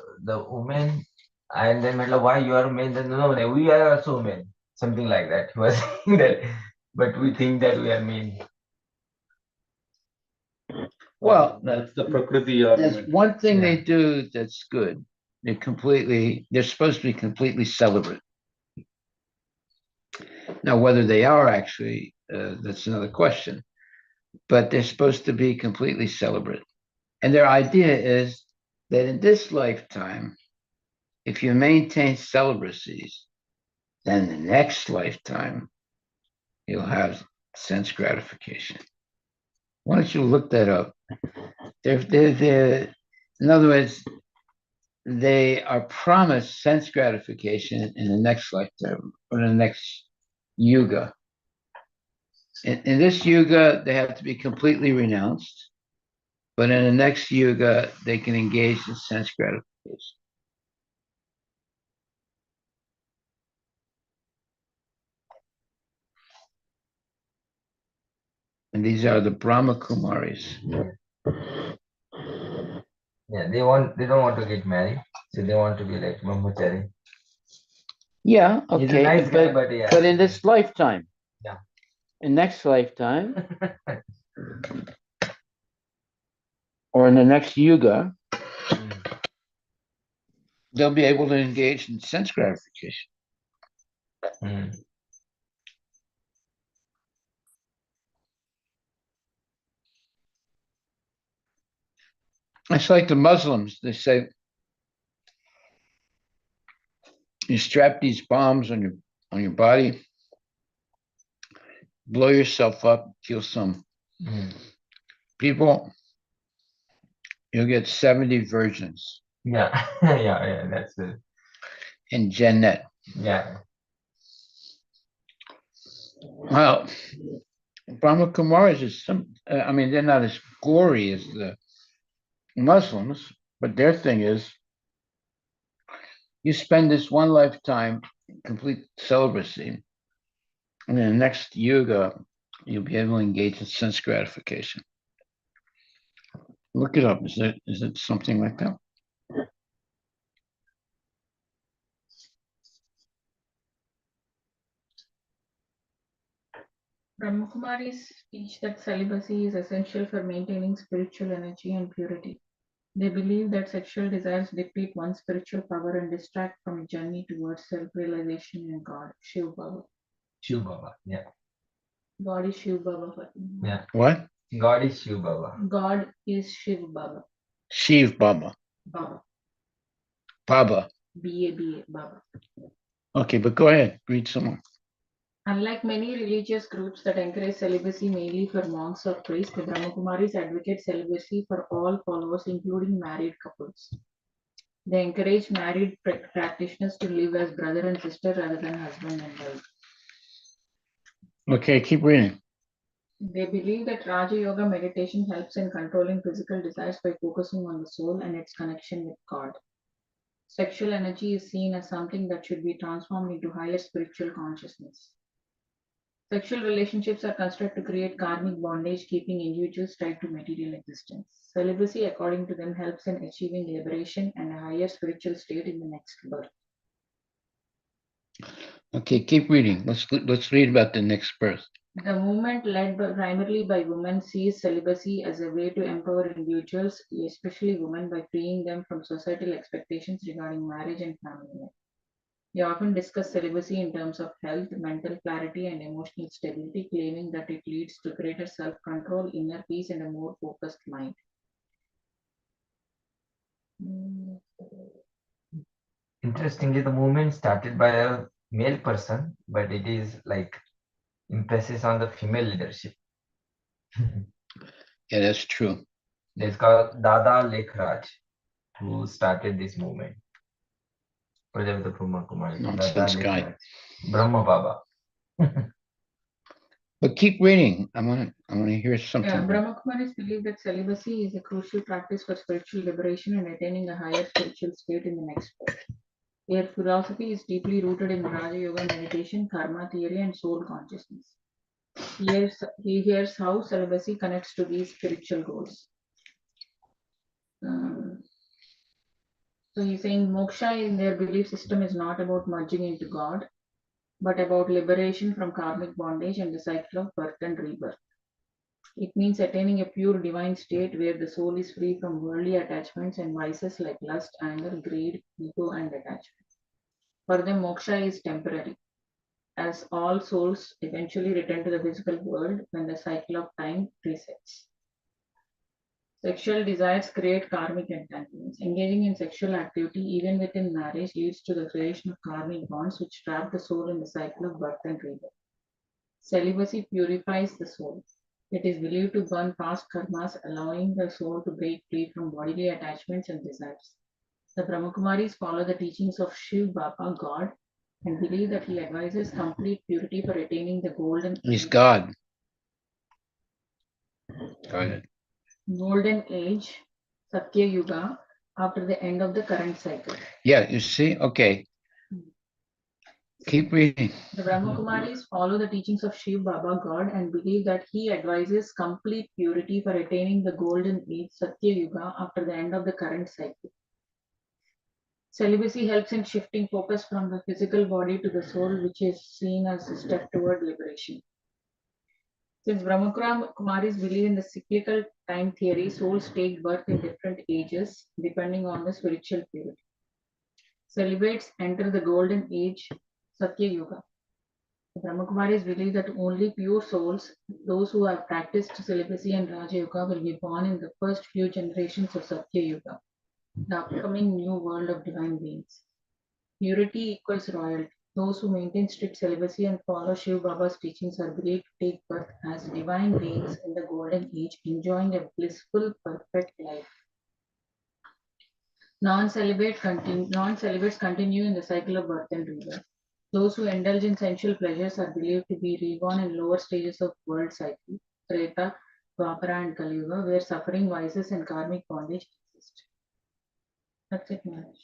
C: woman, and then why you are men? Then no, we are also men. Something like that. He was saying that, but we think that we are men.
A: Well,
B: that's the Prakriti
A: there's
B: argument.
A: one thing they do that's good. They're supposed to be completely celibate. Now, whether they are actually, that's another question. But they're supposed to be completely celibate. And their idea is that in this lifetime, if you maintain celibacy, then the next lifetime, you'll have sense gratification. Why don't you look that up? In other words, they are promised sense gratification in the next lifetime or the next yuga. In this yuga, they have to be completely renounced, but in the next yuga, they can engage in sense gratification. And these are the Brahma Kumaris.
C: Yeah, they don't want to get married, so they want to be like brahmachari.
A: Yeah,
C: He's a
A: okay,
C: nice guy, but yeah.
A: but in this lifetime,
C: Yeah.
A: in next lifetime, or in the next yuga, they'll be able to engage in sense gratification. It's like the Muslims. They say you strap these bombs on your body, blow yourself up, kill some people, you'll get 70 virgins
C: Yeah, yeah, that's it.
A: in Jannat.
C: Yeah.
A: Well, Brahma Kumaris is I mean, they're not as gory as the Muslims, but their thing is you spend this one lifetime in complete celibacy, and in the next yuga, you'll be able to engage in sense gratification. Look it up. Is it something like that?
F: Brahmakumaris teach that celibacy is essential for maintaining spiritual energy and purity. They believe that sexual desires deplete one's spiritual power and distract from a journey towards self-realization in God, Shiv Baba.
C: Shiv Baba, yeah.
F: God is Shiv Baba.
C: Yeah.
A: What?
C: God is Shiv Baba.
F: God is Shiv Baba.
A: Shiv Baba.
F: Baba.
A: Baba.
F: B-A-B-A, Baba.
A: Okay, but go ahead. Read some more.
F: Unlike many religious groups that encourage celibacy mainly for monks or priests, the Brahmakumaris advocate celibacy for all followers, including married couples. They encourage married practitioners to live as brother and sister rather than husband and wife.
A: Okay, keep reading.
F: They believe that Raja Yoga meditation helps in controlling physical desires by focusing on the soul and its connection with God. Sexual energy is seen as something that should be transformed into higher spiritual consciousness. Sexual relationships are constructed to create karmic bondage, keeping individuals tied to material existence. Celibacy, according to them, helps in achieving liberation and a higher spiritual state in the next birth.
A: Okay, keep reading. Let's read about the next birth.
F: The movement, led primarily by women, sees celibacy as a way to empower individuals, especially women, by freeing them from societal expectations regarding marriage and family life. They often discuss celibacy in terms of health, mental clarity, and emotional stability, claiming that it leads to greater self-control, inner peace, and a more focused mind.
C: Interestingly, the movement started by a male person, but it is like emphasis on the female leadership.
A: Yeah, that's true.
C: It's called Dada Lekhraj, who started this movement. Prajapati Brahma Kumari,
A: Nonsense guy.
C: Lekhraj, Brahma Baba.
A: But keep reading. I want to hear something.
F: Brahmakumaris believe that celibacy is a crucial practice for spiritual liberation and attaining a higher spiritual state in the next birth. Their philosophy is deeply rooted in Raja Yoga meditation, karma theory, and soul consciousness. Here's how celibacy connects to these spiritual goals. So he's saying moksha in their belief system is not about merging into God, but about liberation from karmic bondage and the cycle of birth and rebirth. It means attaining a pure divine state where the soul is free from worldly attachments and vices like lust, anger, greed, ego, and attachment. For them, moksha is temporary, as all souls eventually return to the physical world when the cycle of time resets. Sexual desires create karmic entanglements. Engaging in sexual activity, even within marriage, leads to the creation of karmic bonds which trap the soul in the cycle of birth and rebirth. Celibacy purifies the soul. It is believed to burn past karmas, allowing the soul to break free from bodily attachments and desires. The Brahmakumaris follow the teachings of Shiv Baba, God, and believe that he advises complete purity for attaining the
A: He's God.
F: golden age, Satya Yuga, after the end of the current cycle.
A: Yeah, you see? Okay. Keep reading.
F: The Brahmakumaris follow the teachings of Shiv Baba God and believe that he advises complete purity for attaining the golden age Satya Yuga after the end of the current cycle. Celibacy helps in shifting focus from the physical body to the soul, which is seen as a step toward liberation. Since Brahmakumaris believe in the cyclical time theory, souls take birth in different ages depending on the spiritual purity. Celibates enter the golden age Satya Yuga. The Brahmakumaris believe that only pure souls, those who have practiced celibacy and Raja Yuga, will be born in the first few generations of Satya Yuga, the upcoming new world of divine beings. Purity equals royalty. Those who maintain strict celibacy and follow Shiv Baba's teachings are believed to take birth as divine beings in the golden age, enjoying a blissful, perfect life. Non-celibates continue in the cycle of birth and rebirth. Those who indulge in sensual pleasures are believed to be reborn in lower stages of world cycle, Treta, Dwapara, and Kali Yuga, where suffering, vices, and karmic bondage exist. That's it, Maharaj.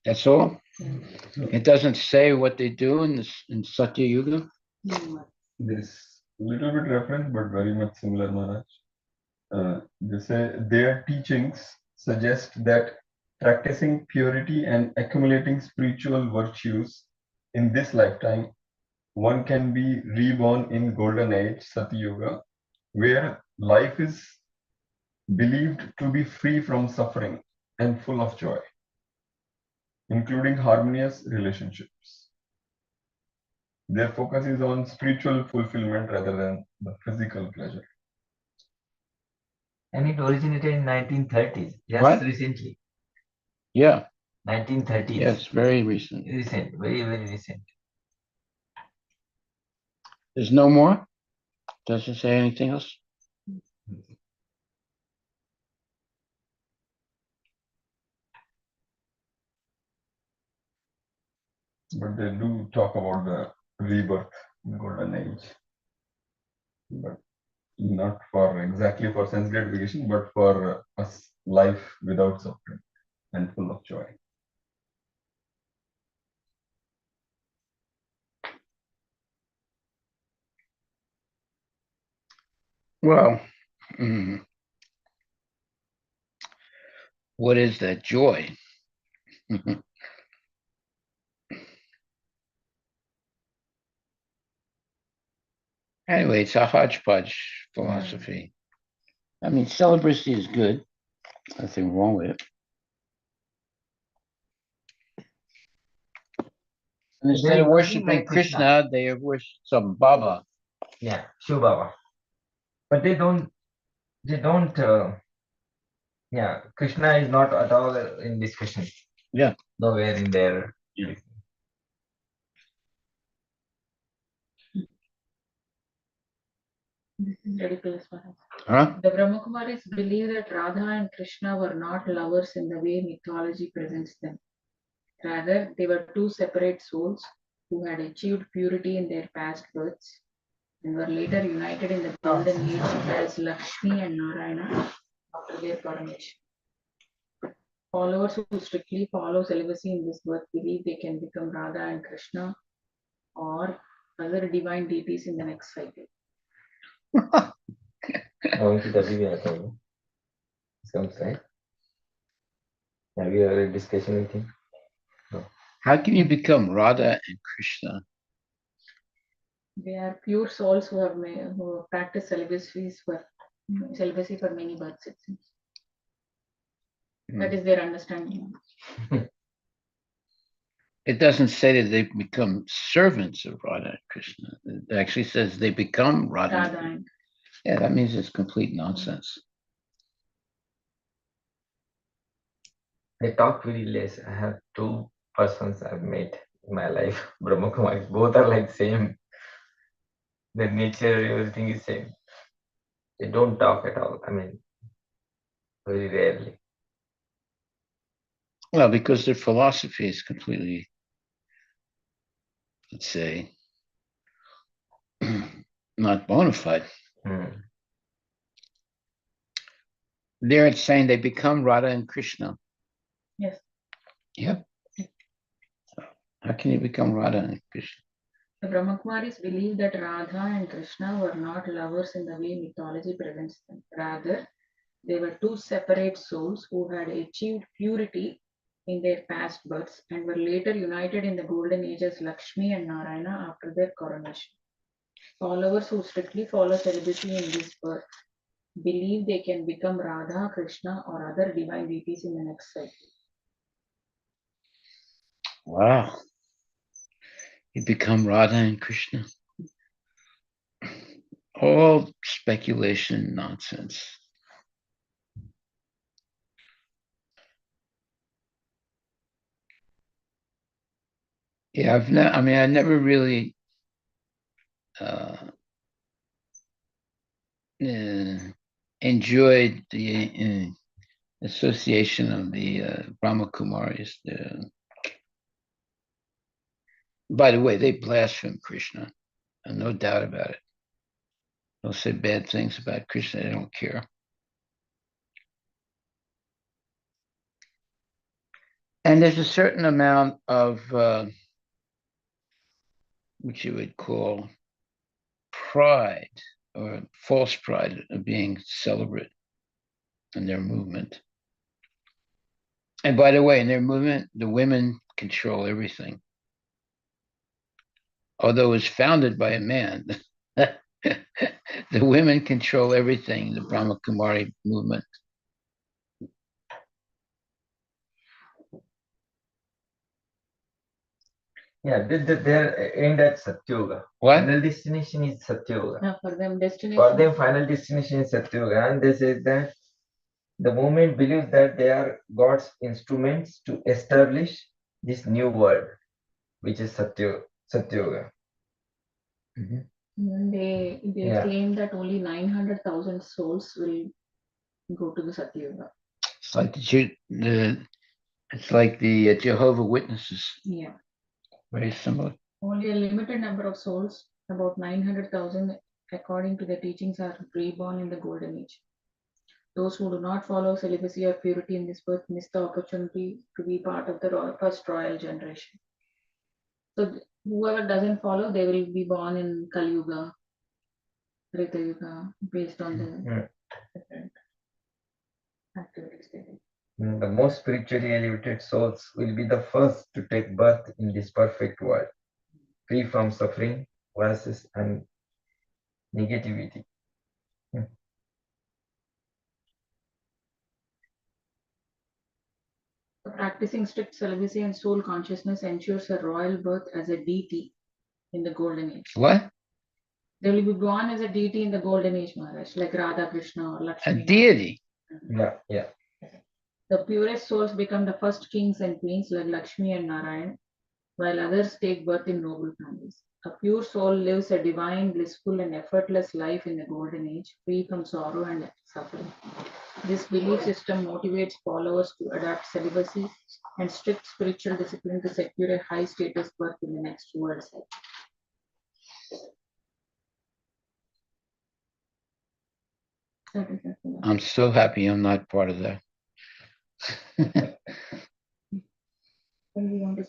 A: That's all?
F: Yeah.
A: It doesn't say what they do in Satya Yuga?
D: There is little bit reference, but very much similar, Maharaj. They say their teachings suggest that practicing purity and accumulating spiritual virtues in this lifetime, one can be reborn in golden age, Satya Yuga, where life is believed to be free from suffering and full of joy, including harmonious relationships. Their focus is on spiritual fulfillment rather than the physical pleasure.
C: And it originated in 1930s, just
A: What?
C: recently.
A: Yeah,
C: 1930s.
A: yes, very recent.
C: Recent, very, very recent.
A: There's no more? Doesn't say anything else?
D: But they do talk about the rebirth in golden age. But not for exactly for sense gratification, but for us life without suffering and full of joy.
A: Well, what is that joy? Anyway, it's a hodgepodge philosophy. I mean, celibacy is good. Nothing wrong with it. And instead of worshiping Krishna, they worship some Baba.
C: Yeah, Shiv Baba. But they don't, yeah, Krishna is not at all in discussion.
A: Yeah.
C: Nowhere in there.
F: This is ridiculous, Maharaj.
A: Huh?
F: The Brahmakumaris believe that Radha and Krishna were not lovers in the way mythology presents them. Rather, they were two separate souls who had achieved purity in their past births and were later united in the golden age as Lakshmi and Narayana after their coronation. Followers who strictly follow celibacy in this birth believe they can become Radha and Krishna or other divine deities in the next cycle.
C: Sounds right. Have you ever discussion with him? No.
A: How can you become Radha and Krishna?
F: They are pure souls who have practiced celibacy for many births, it seems. That is their understanding.
A: It doesn't say that they become servants of Radha and Krishna. It actually says they become Radha.
F: Radha.
A: Yeah, that means it's complete nonsense.
C: They talk very less. I have two persons I've met in my life, Brahmakumaris. Both are like same. Their nature, everything is same. They don't talk at all. I mean, very rarely.
A: Well, because their philosophy is completely, let's say, not bona fide. There it's saying they become Radha and Krishna.
F: Yes.
A: Yep. How can you become Radha and Krishna?
F: The Brahmakumaris believe that Radha and Krishna were not lovers in the way mythology presents them. Rather, they were two separate souls who had achieved purity in their past births and were later united in the golden age as Lakshmi and Narayana after their coronation. Followers who strictly follow celibacy in this birth believe they can become Radha, Krishna, or other divine deities in the next cycle.
A: Wow. You become Radha and Krishna. All speculation nonsense. Yeah, I never really enjoyed the association of the Brahma Kumaris. By the way, they blaspheme Krishna, and no doubt about it. They'll say bad things about Krishna, they don't care. And there's a certain amount of what you would call pride or false pride of being celibate in their movement. And by the way, in their movement, the women control everything. Although it's founded by a man, the women control everything, the Brahma Kumari movement.
C: Yeah, they're aimed at Satyuga.
A: What?
C: Final destination is Satyuga.
F: Now, for them, destination.
C: For them, final destination is Satyuga, and they say that the movement believes that they are God's instruments to establish this new world, which is Satyuga.
F: And they
C: Yeah.
F: claim that only 900,000 souls will go to the Satyuga.
A: It's like the Jehovah Witnesses.
F: Yeah.
A: Very similar.
F: Only a limited number of souls, about 900,000, according to the teachings, are reborn in the golden age. Those who do not follow celibacy or purity in this birth miss the opportunity to be part of the first royal generation. So whoever doesn't follow, they will be born in Kali Yuga, Treta Yuga, based on the different activities they do.
C: The most spiritually elevated souls will be the first to take birth in this perfect world, free from suffering, vices, and negativity.
F: Practicing strict celibacy and soul consciousness ensures a royal birth as a deity in the golden age.
A: What?
F: They will be born as a deity in the golden age, Maharaj, like Radha Krishna or
A: A
F: Lakshmi.
A: deity.
C: Yeah.
F: The purest souls become the first kings and queens like Lakshmi and Narayan, while others take birth in noble families. A pure soul lives a divine, blissful, and effortless life in the golden age, free from sorrow and suffering. This belief system motivates followers to adopt celibacy and strict spiritual discipline to secure a high status birth in the next world cycle.
A: I'm so happy I'm not part of that.
F: And we want to